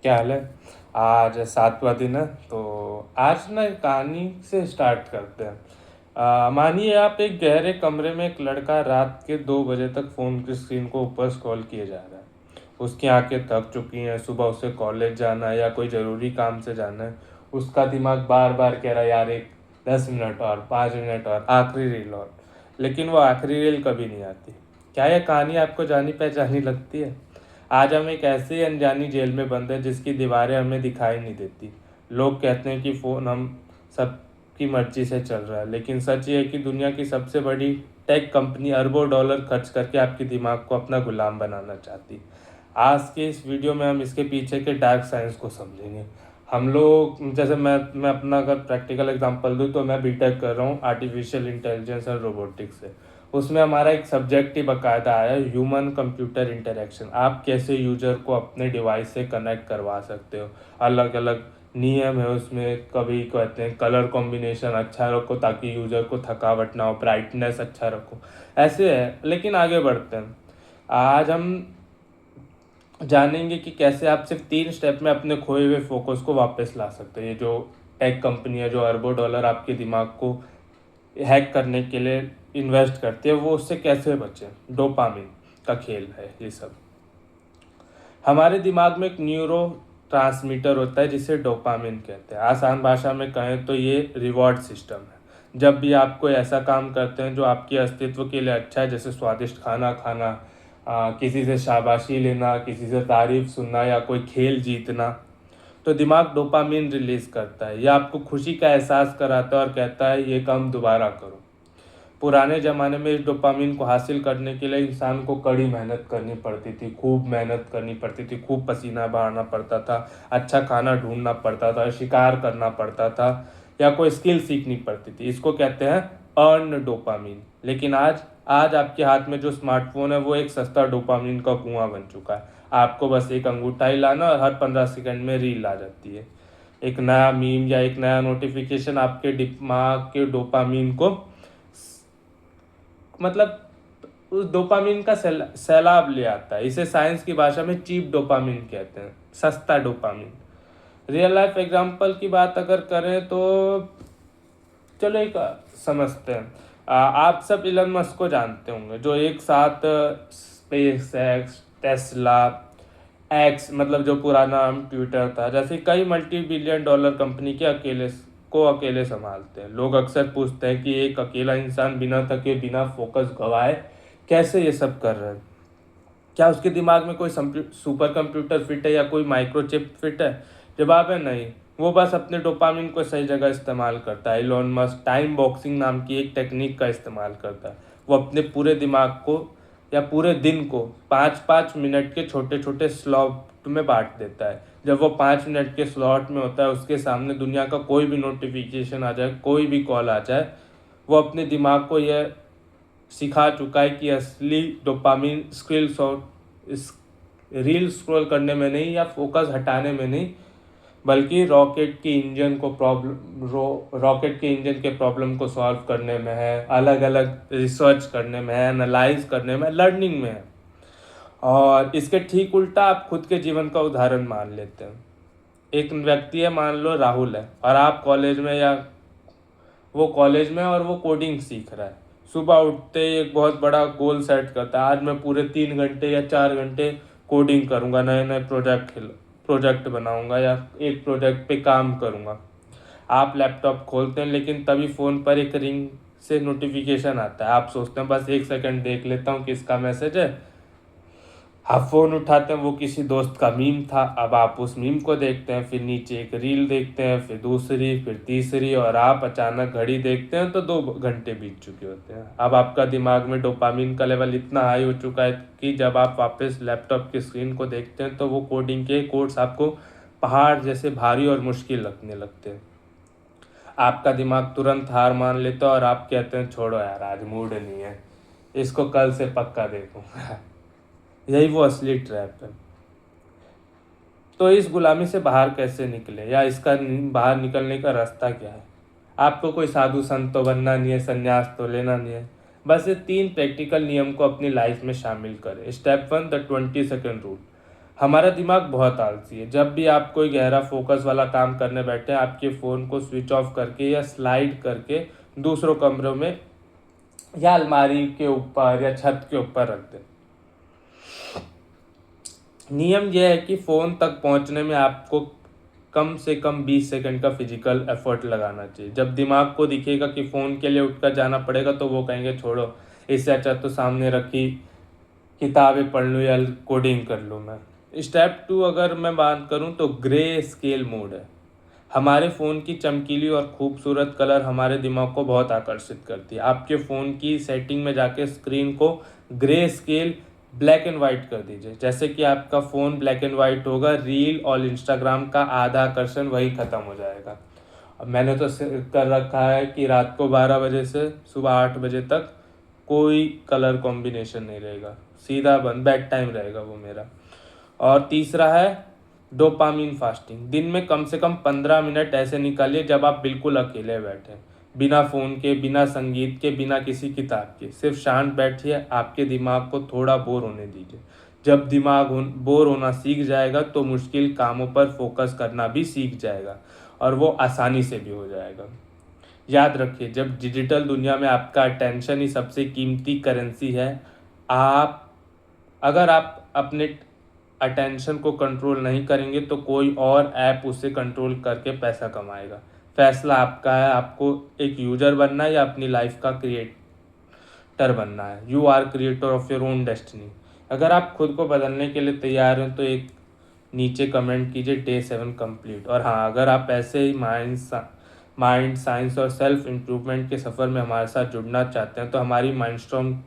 क्या हाल है। आज 7वां दिन है तो आज ना एक कहानी से स्टार्ट करते हैं। मानिए आप एक गहरे कमरे में एक लड़का रात के 2 बजे तक फ़ोन की स्क्रीन को ऊपर स्क्रॉल किए जा रहा है। उसकी आंखें थक चुकी हैं, सुबह उसे कॉलेज जाना है या कोई ज़रूरी काम से जाना है। उसका दिमाग बार बार कह रहा है यार एक 10 मिनट और 5 मिनट और आखिरी रील और, लेकिन वो आखिरी रील कभी नहीं आती। क्या यह कहानी आपको जानी पहचानी लगती है? आज हम एक ऐसी अनजानी जेल में बंद हैं जिसकी दीवारें हमें दिखाई नहीं देती। लोग कहते हैं कि फ़ोन हम सबकी मर्जी से चल रहा है, लेकिन सच ये है कि दुनिया की सबसे बड़ी टेक कंपनी अरबों डॉलर खर्च करके आपके दिमाग को अपना गुलाम बनाना चाहती। आज के इस वीडियो में हम इसके पीछे के डार्क साइंस को समझेंगे। हम लोग जैसे मैं अपना अगर प्रैक्टिकल एग्जांपल दूँ तो मैं बीटेक कर रहा हूँ आर्टिफिशियल इंटेलिजेंस और रोबोटिक्स से। उसमें हमारा एक सब्जेक्ट ही बाकायदा आया है, ह्यूमन कंप्यूटर इंटरेक्शन। आप कैसे यूजर को अपने डिवाइस से कनेक्ट करवा सकते हो। अलग अलग नियम है उसमें। कभी कहते हैं कलर कॉम्बिनेशन अच्छा रखो ताकि यूजर को थकावट ना हो, ब्राइटनेस अच्छा रखो, ऐसे है। लेकिन आगे बढ़ते हैं। आज हम जानेंगे कि कैसे आप सिर्फ 3 स्टेप में अपने खोए हुए फोकस को वापस ला सकते हैं। ये जो टेक कंपनी है जो अरबों डॉलर आपके दिमाग को हैक करने के लिए इन्वेस्ट करती है, वो उससे कैसे बचे। डोपामिन का खेल है ये सब। हमारे दिमाग में एक न्यूरो ट्रांसमीटर होता है जिसे डोपामिन कहते हैं। आसान भाषा में कहें तो ये रिवॉर्ड सिस्टम है। जब भी आप कोई ऐसा काम करते हैं जो आपके अस्तित्व के लिए अच्छा है, जैसे स्वादिष्ट खाना खाना, किसी से शाबाशी लेना, किसी से तारीफ सुनना या कोई खेल जीतना, तो दिमाग डोपामिन रिलीज करता है। यह आपको खुशी का एहसास कराता है और कहता है ये काम दोबारा करो। पुराने ज़माने में इस डोपामिन को हासिल करने के लिए इंसान को कड़ी मेहनत करनी पड़ती थी, खूब मेहनत करनी पड़ती थी, खूब पसीना बहाना पड़ता था, अच्छा खाना ढूंढना पड़ता था, शिकार करना पड़ता था या कोई स्किल सीखनी पड़ती थी। इसको कहते हैं अर्न डोपामिन। लेकिन आज आज आपके हाथ में जो स्मार्टफोन है वो एक सस्ता डोपामिन का कुआं बन चुका है। आपको बस एक अंगूठा हिलाना और हर 15 सेकंड में रील आ जाती है। एक नया मीम या एक नया नोटिफिकेशन आपके दिमाग के डोपामिन को मतलब उस डोपामिन का सैलाब ले आता है। इसे साइंस की भाषा में चीप डोपामिन कहते हैं, सस्ता डोपामिन। रियल लाइफ एग्जांपल की बात अगर करें तो चलो एक समझते हैं। आप सब इलन मस्क को जानते होंगे जो एक साथ स्पेस एक्स, टेस्ला, एक्स मतलब जो पुराना नाम ट्विटर था, जैसे कई मल्टी बिलियन डॉलर कंपनी के अकेले संभालते हैं। लोग अक्सर पूछते हैं कि एक अकेला इंसान बिना थके बिना फोकस गवाए कैसे ये सब कर रहा है। क्या उसके दिमाग में कोई सुपर कंप्यूटर फिट है या कोई माइक्रोचिप फिट है? जवाब है नहीं। वो बस अपने डोपामिन को सही जगह इस्तेमाल करता है। इलॉन मस्क टाइम बॉक्सिंग नाम की एक टेक्निक का इस्तेमाल करता है। वो अपने पूरे दिमाग को या पूरे दिन को 5-5 मिनट के छोटे छोटे स्लॉट में बांट देता है। जब वो 5 मिनट के स्लॉट में होता है उसके सामने दुनिया का कोई भी नोटिफिकेशन आ जाए, कोई भी कॉल आ जाए, वो अपने दिमाग को यह सिखा चुका है कि असली डोपामिन स्किल्स और इस रील स्क्रॉल करने में नहीं या फोकस हटाने में नहीं, बल्कि रॉकेट के इंजन के प्रॉब्लम को सॉल्व करने में है, अलग अलग रिसर्च करने में है, एनालाइज करने में, लर्निंग में है। और इसके ठीक उल्टा आप खुद के जीवन का उदाहरण मान लेते हैं। एक व्यक्ति है, मान लो राहुल है, और आप कॉलेज में या वो कॉलेज में और वो कोडिंग सीख रहा है। सुबह उठते ही एक बहुत बड़ा गोल सेट करता है, आज मैं पूरे 3 घंटे या 4 घंटे कोडिंग करूँगा, नए नए प्रोजेक्ट बनाऊँगा या एक प्रोजेक्ट पे काम करूँगा। आप लैपटॉप खोलते हैं लेकिन तभी फ़ोन पर एक रिंग से नोटिफिकेशन आता है। आप सोचते हैं बस 1 सेकंड देख लेता हूँ किसका मैसेज है। आप फ़ोन उठाते हैं, वो किसी दोस्त का मीम था। अब आप उस मीम को देखते हैं, फिर नीचे एक रील देखते हैं, फिर दूसरी, फिर तीसरी, और आप अचानक घड़ी देखते हैं तो 2 घंटे बीत चुके होते हैं। अब आपका दिमाग में डोपामिन का लेवल इतना हाई हो चुका है कि जब आप वापस लैपटॉप की स्क्रीन को देखते हैं तो वो कोडिंग के कोड्स आपको पहाड़ जैसे भारी और मुश्किल लगने लगते हैं। आपका दिमाग तुरंत हार मान लेता है और आप कहते हैं छोड़ो यार, आज मूड नहीं है, इसको कल से पक्का देखूंगा। यही वो असली ट्रैप है। तो इस गुलामी से बाहर कैसे निकले या इसका बाहर निकलने का रास्ता क्या है? आपको कोई साधु संत तो बनना नहीं है, संन्यास तो लेना नहीं है। बस ये 3 प्रैक्टिकल नियम को अपनी लाइफ में शामिल करें। Step 1, the 20 second rule. हमारा दिमाग बहुत आलसी है। जब भी आप कोई गहरा फोकस वाला काम करने बैठे हैं, आपके फ़ोन को स्विच ऑफ करके या स्लाइड करके दूसरों कमरों में या अलमारी के ऊपर या छत के ऊपर रख दें। नियम यह है कि फ़ोन तक पहुंचने में आपको कम से कम 20 सेकंड का फिजिकल एफर्ट लगाना चाहिए। जब दिमाग को दिखेगा कि फ़ोन के लिए उठकर जाना पड़ेगा तो वो कहेंगे छोड़ो, इससे अच्छा तो सामने रखी किताबें पढ़ लूँ या कोडिंग कर लूँ मैं। स्टेप 2 अगर मैं बात करूँ तो ग्रे स्केल मोड है। हमारे फ़ोन की चमकीली और खूबसूरत कलर हमारे दिमाग को बहुत आकर्षित करती है। आपके फ़ोन की सेटिंग में जाके स्क्रीन को grey scale black and white कर दीजिए। जैसे कि आपका फ़ोन ब्लैक एंड वाइट होगा, रील और इंस्टाग्राम का आधा आकर्षण वही ख़त्म हो जाएगा। अब मैंने तो कर रखा है कि रात को 12 बजे से सुबह 8 बजे तक कोई कलर कॉम्बिनेशन नहीं रहेगा, सीधा बंद, बेड टाइम रहेगा वो मेरा। और तीसरा है डोपामीन फास्टिंग। दिन में कम से कम 15 मिनट ऐसे निकालिए जब आप बिल्कुल अकेले बैठे, बिना फ़ोन के, बिना संगीत के, बिना किसी किताब के, सिर्फ शांत बैठिए। आपके दिमाग को थोड़ा बोर होने दीजिए। जब दिमाग बोर होना सीख जाएगा तो मुश्किल कामों पर फोकस करना भी सीख जाएगा और वो आसानी से भी हो जाएगा। याद रखिए, जब डिजिटल दुनिया में आपका अटेंशन ही सबसे कीमती करेंसी है, आप अगर आप अपने अटेंशन को कंट्रोल नहीं करेंगे तो कोई और ऐप उसे कंट्रोल करके पैसा कमाएगा। फैसला आपका है, आपको एक यूजर बनना है या अपनी लाइफ का क्रिएटर बनना है। You are creator of your own destiny. अगर आप खुद को बदलने के लिए तैयार हैं तो एक नीचे कमेंट कीजिए डे 7 कंप्लीट। और हाँ, अगर आप ऐसे ही माइंड साइंस और सेल्फ इम्प्रूवमेंट के सफ़र में हमारे साथ जुड़ना चाहते हैं तो हमारी माइंडस्टॉर्म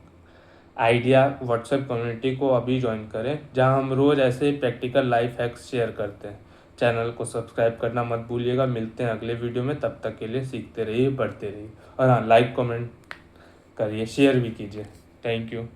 आइडिया व्हाट्सएप कम्युनिटी को अभी ज्वाइन करें, जहां हम रोज़ ऐसे प्रैक्टिकल लाइफ हैक्स शेयर करते हैं। चैनल को सब्सक्राइब करना मत भूलिएगा। मिलते हैं अगले वीडियो में, तब तक के लिए सीखते रहिए, बढ़ते रहिए। और हाँ, लाइक कमेंट करिए, शेयर भी कीजिए। Thank you.